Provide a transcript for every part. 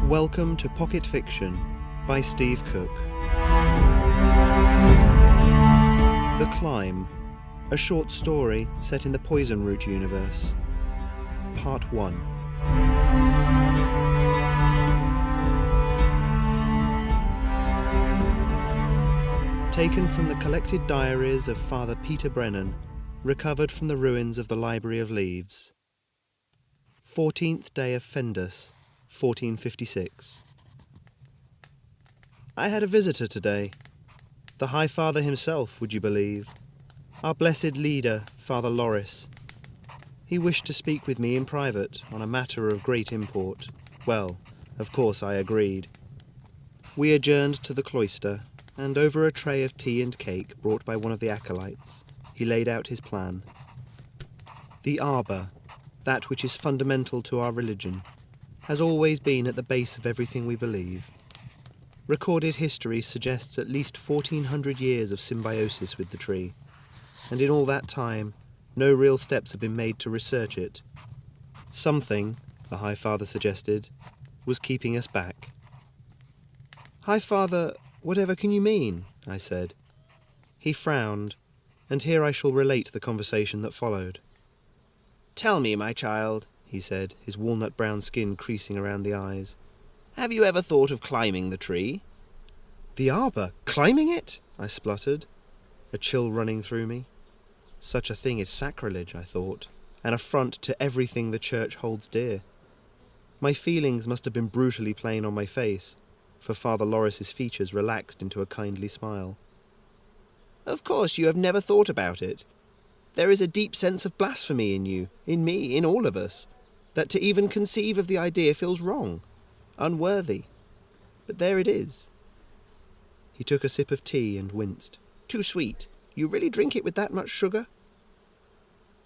Welcome to Pocket Fiction by Steve Cook. The Climb, a short story set in the Poisonroot universe. Part 1. Taken from the collected diaries of Father Peter Brennan, recovered from the ruins of the Library of Leaves. 14th day of Fendus, 1456. I had a visitor today. The High Father himself, would you believe? Our blessed leader, Father Loris. He wished to speak with me in private on a matter of great import. Well, of course I agreed. We adjourned to the cloister, and over a tray of tea and cake brought by one of the acolytes, he laid out his plan. The arbour, that which is fundamental to our religion, has always been at the base of everything we believe. Recorded history suggests at least 1400 years of symbiosis with the tree, and in all that time, no real steps have been made to research it. Something, the High Father suggested, was keeping us back. High Father, whatever can you mean? I said. He frowned, and here I shall relate the conversation that followed. Tell me, my child, he said, his walnut-brown skin creasing around the eyes. Have you ever thought of climbing the tree? The arbour? Climbing it? I spluttered, a chill running through me. Such a thing is sacrilege, I thought, an affront to everything the Church holds dear. My feelings must have been brutally plain on my face, for Father Loris's features relaxed into a kindly smile. Of course you have never thought about it. There is a deep sense of blasphemy in you, in me, in all of us, that to even conceive of the idea feels wrong, unworthy. But there it is. He took a sip of tea and winced. Too sweet. You really drink it with that much sugar?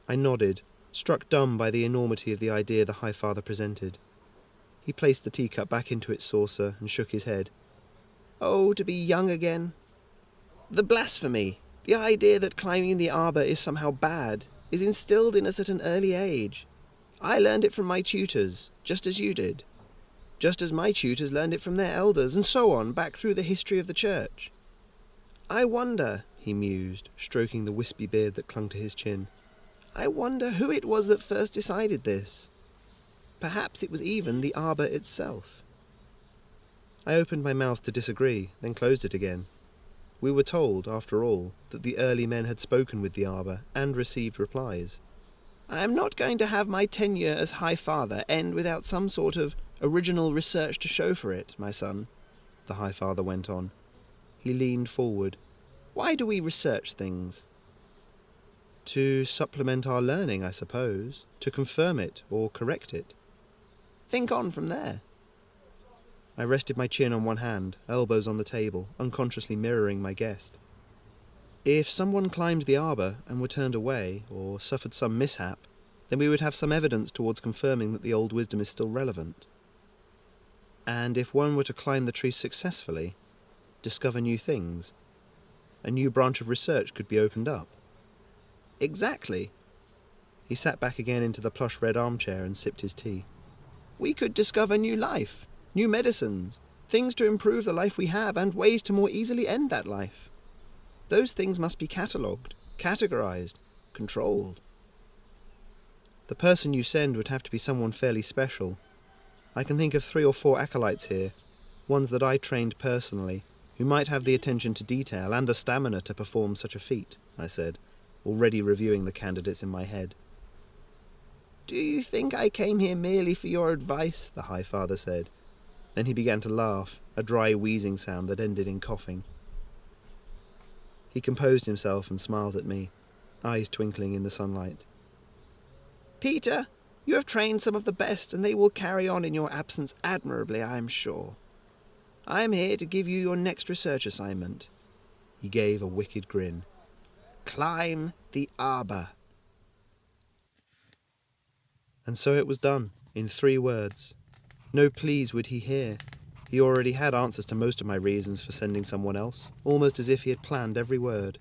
I nodded, struck dumb by the enormity of the idea the High Father presented. He placed the teacup back into its saucer and shook his head. Oh, to be young again. The blasphemy, the idea that climbing the arbour is somehow bad, is instilled in us at an early age. I learned it from my tutors, just as you did. Just as my tutors learned it from their elders, and so on, back through the history of the Church. I wonder, he mused, stroking the wispy beard that clung to his chin, I wonder who it was that first decided this. Perhaps it was even the arbour itself. I opened my mouth to disagree, then closed it again. We were told, after all, that the early men had spoken with the arbour and received replies. I am not going to have my tenure as High Father end without some sort of original research to show for it, my son, the High Father went on. He leaned forward. Why do we research things? To supplement our learning, I suppose, to confirm it or correct it. Think on from there. I rested my chin on one hand, elbows on the table, unconsciously mirroring my guest. If someone climbed the arbour and were turned away, or suffered some mishap, then we would have some evidence towards confirming that the old wisdom is still relevant. And if one were to climb the tree successfully, discover new things, a new branch of research could be opened up. Exactly. He sat back again into the plush red armchair and sipped his tea. We could discover new life, new medicines, things to improve the life we have, and ways to more easily end that life. Those things must be catalogued, categorized, controlled. The person you send would have to be someone fairly special. I can think of 3 or 4 acolytes here, ones that I trained personally, who might have the attention to detail and the stamina to perform such a feat, I said, already reviewing the candidates in my head. Do you think I came here merely for your advice? The High Father said. Then he began to laugh, a dry wheezing sound that ended in coughing. He composed himself and smiled at me, eyes twinkling in the sunlight. Peter, you have trained some of the best, and they will carry on in your absence admirably, I am sure. I am here to give you your next research assignment. He gave a wicked grin. Climb the arbour. And so it was done, in 3 words. No pleas would he hear. He already had answers to most of my reasons for sending someone else, almost as if he had planned every word.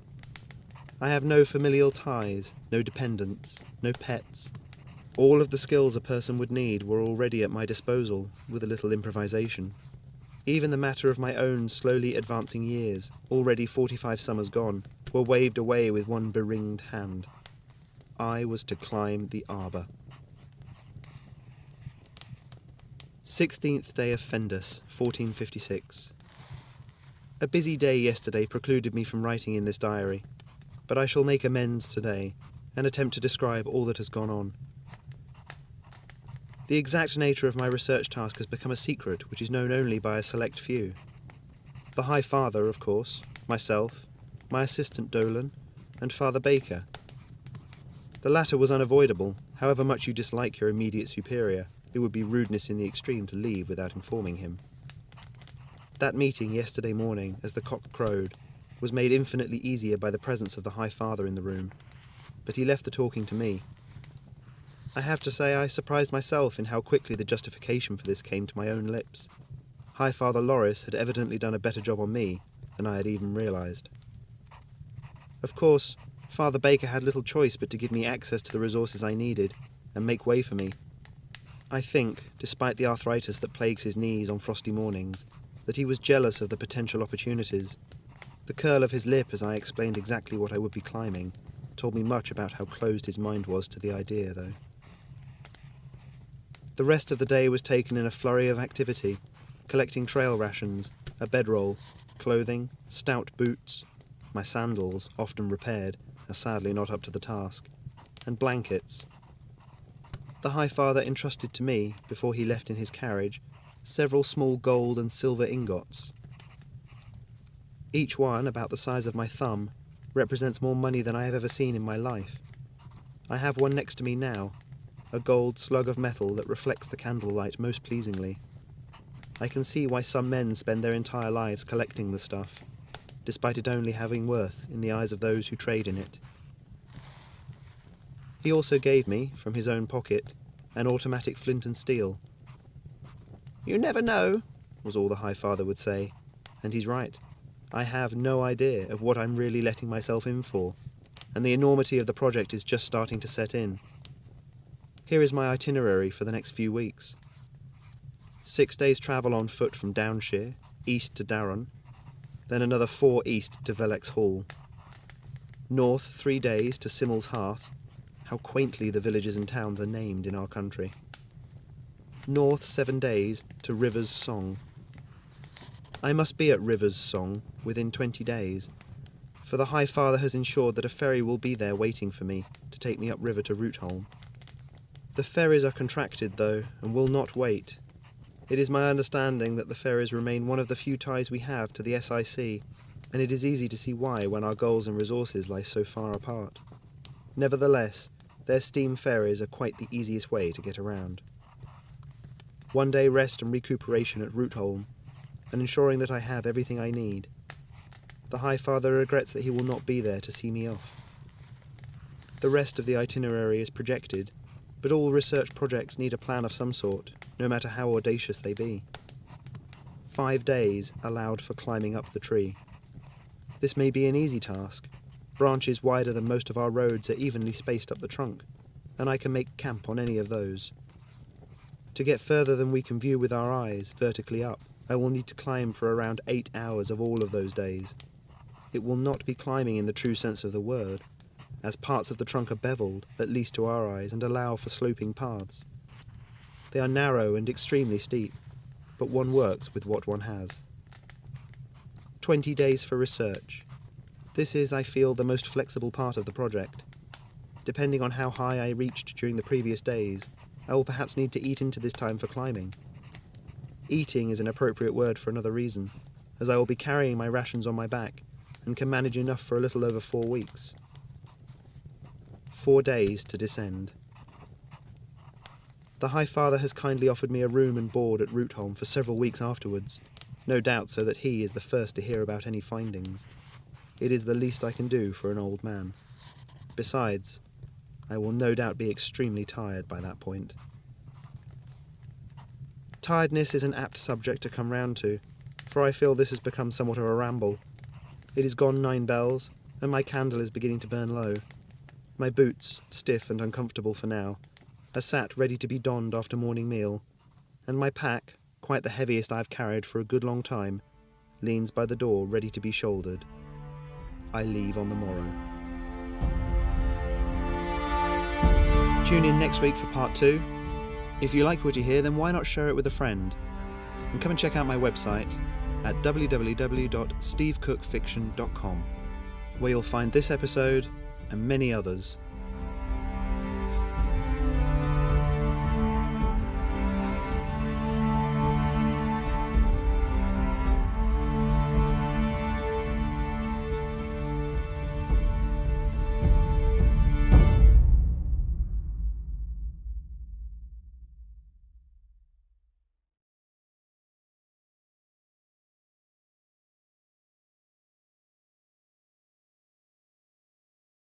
I have no familial ties, no dependents, no pets. All of the skills a person would need were already at my disposal, with a little improvisation. Even the matter of my own slowly advancing years, already 45 summers gone, were waved away with one beringed hand. I was to climb the arbour. 16th day of Fendus, 1456. A busy day yesterday precluded me from writing in this diary, but I shall make amends today and attempt to describe all that has gone on. The exact nature of my research task has become a secret which is known only by a select few. The High Father, of course, myself, my assistant Dolan, and Father Baker. The latter was unavoidable. However much you dislike your immediate superior, it would be rudeness in the extreme to leave without informing him. That meeting yesterday morning, as the cock crowed, was made infinitely easier by the presence of the High Father in the room, but he left the talking to me. I have to say I surprised myself in how quickly the justification for this came to my own lips. High Father Loris had evidently done a better job on me than I had even realised. Of course, Father Baker had little choice but to give me access to the resources I needed and make way for me. I think, despite the arthritis that plagues his knees on frosty mornings, that he was jealous of the potential opportunities. The curl of his lip as I explained exactly what I would be climbing told me much about how closed his mind was to the idea, though. The rest of the day was taken in a flurry of activity, collecting trail rations, a bedroll, clothing, stout boots, my sandals, often repaired, are sadly not up to the task, and blankets. The High Father entrusted to me, before he left in his carriage, several small gold and silver ingots. Each one, about the size of my thumb, represents more money than I have ever seen in my life. I have one next to me now, a gold slug of metal that reflects the candlelight most pleasingly. I can see why some men spend their entire lives collecting the stuff, despite it only having worth in the eyes of those who trade in it. He also gave me, from his own pocket, an automatic flint and steel. "You never know," was all the High Father would say, and he's right. I have no idea of what I'm really letting myself in for, and the enormity of the project is just starting to set in. Here is my itinerary for the next few weeks. 6 days' travel on foot from Downshire, east to Darron, then another 4 east to Velex Hall. North 3 days to Simmel's Hearth. How quaintly the villages and towns are named in our country. North 7 days to River's Song. I must be at River's Song within 20 days, for the High Father has ensured that a ferry will be there waiting for me to take me upriver to Rootholm. The ferries are contracted, though, and will not wait. It is my understanding that the ferries remain one of the few ties we have to the SIC, and it is easy to see why when our goals and resources lie so far apart. Nevertheless, their steam ferries are quite the easiest way to get around. 1 day rest and recuperation at Rootholm, and ensuring that I have everything I need. The High Father regrets that he will not be there to see me off. The rest of the itinerary is projected, but all research projects need a plan of some sort, no matter how audacious they be. 5 days allowed for climbing up the tree. This may be an easy task. Branches wider than most of our roads are evenly spaced up the trunk, and I can make camp on any of those. To get further than we can view with our eyes, vertically up, I will need to climb for around 8 hours of all of those days. It will not be climbing in the true sense of the word, as parts of the trunk are beveled, at least to our eyes, and allow for sloping paths. They are narrow and extremely steep, but one works with what one has. 20 days for research. This is, I feel, the most flexible part of the project. Depending on how high I reached during the previous days, I will perhaps need to eat into this time for climbing. Eating is an appropriate word for another reason, as I will be carrying my rations on my back and can manage enough for a little over 4 weeks. 4 days to descend. The High Father has kindly offered me a room and board at Rootholm for several weeks afterwards, no doubt so that he is the first to hear about any findings. It is the least I can do for an old man. Besides, I will no doubt be extremely tired by that point. Tiredness is an apt subject to come round to, for I feel this has become somewhat of a ramble. It is gone 9 bells, and my candle is beginning to burn low. My boots, stiff and uncomfortable for now, a sat ready to be donned after morning meal, and my pack, quite the heaviest I've carried for a good long time, leans by the door ready to be shouldered. I leave on the morrow. Tune in next week for part 2. If you like what you hear, then why not share it with a friend? And come and check out my website at www.stevecookfiction.com, where you'll find this episode and many others